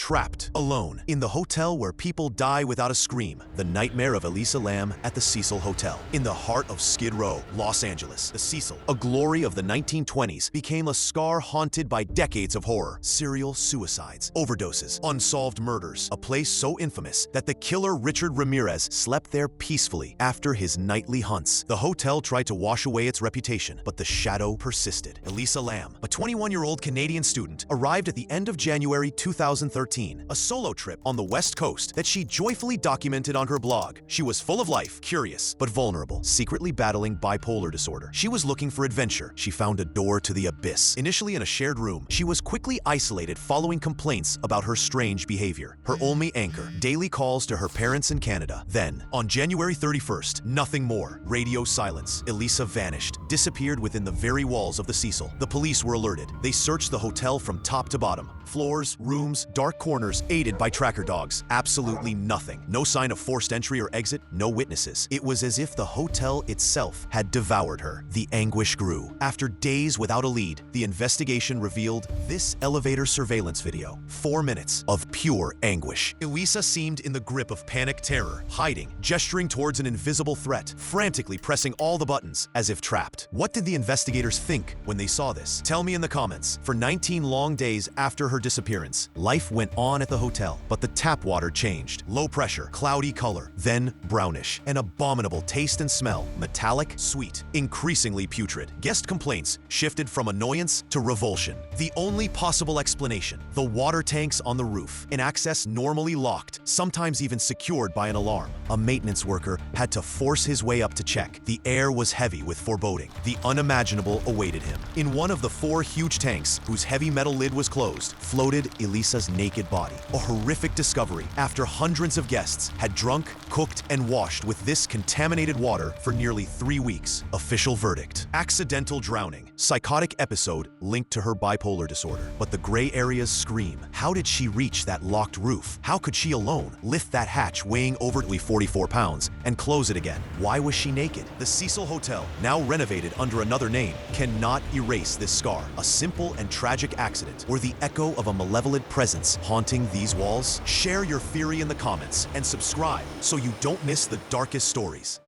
trapped, alone, in the hotel where people die without a scream. The nightmare of Elisa Lam at the Cecil Hotel. In the heart of Skid Row, Los Angeles, the Cecil, a glory of the 1920s, became a scar haunted by decades of horror, serial suicides, overdoses, unsolved murders, a place so infamous that the killer Richard Ramirez slept there peacefully after his nightly hunts. The hotel tried to wash away its reputation, but the shadow persisted. Elisa Lam, a 21-year-old Canadian student, arrived at the end of January 2013, a solo trip on the West Coast that she joyfully documented on her blog. She was full of life, curious, but vulnerable, secretly battling bipolar disorder. She was looking for adventure. She found a door to the abyss. Initially in a shared room, she was quickly isolated following complaints about her strange behavior. Her only anchor, daily calls to her parents in Canada. Then, on January 31st, nothing more. Radio silence. Elisa vanished, disappeared within the very walls of the Cecil. The police were alerted. They searched the hotel from top to bottom. Floors, rooms, dark corners, aided by tracker dogs. Absolutely nothing. No sign of forced entry or exit, no witnesses. It was as if the hotel itself had devoured her. The anguish grew. After days without a lead, the investigation revealed this elevator surveillance video. 4 minutes of pure anguish. Elisa seemed in the grip of panic terror, hiding, gesturing towards an invisible threat, frantically pressing all the buttons, as if trapped. What did the investigators think when they saw this? Tell me in the comments. For 19 long days after her disappearance, life went on at the hotel, but the tap water changed. Low pressure, cloudy color, then brownish. An abominable taste and smell, metallic, sweet, increasingly putrid. Guest complaints shifted from annoyance to revulsion. The only possible explanation, the water tanks on the roof, an access normally locked, sometimes even secured by an alarm. A maintenance worker had to force his way up to check. The air was heavy with foreboding. The unimaginable awaited him. In one of the 4 huge tanks, whose heavy metal lid was closed, floated Elisa's naked body. A horrific discovery after hundreds of guests had drunk, cooked, and washed with this contaminated water for nearly 3 weeks. Official verdict: accidental drowning. Psychotic episode linked to her bipolar disorder. But the gray areas scream. How did she reach that locked roof? How could she alone lift that hatch weighing overtly 44 pounds and close it again? Why was she naked? The Cecil Hotel, now renovated under another name, cannot erase this scar. A simple and tragic accident, or the echo of a malevolent presence haunting these walls? Share your theory in the comments and subscribe so you don't miss the darkest stories.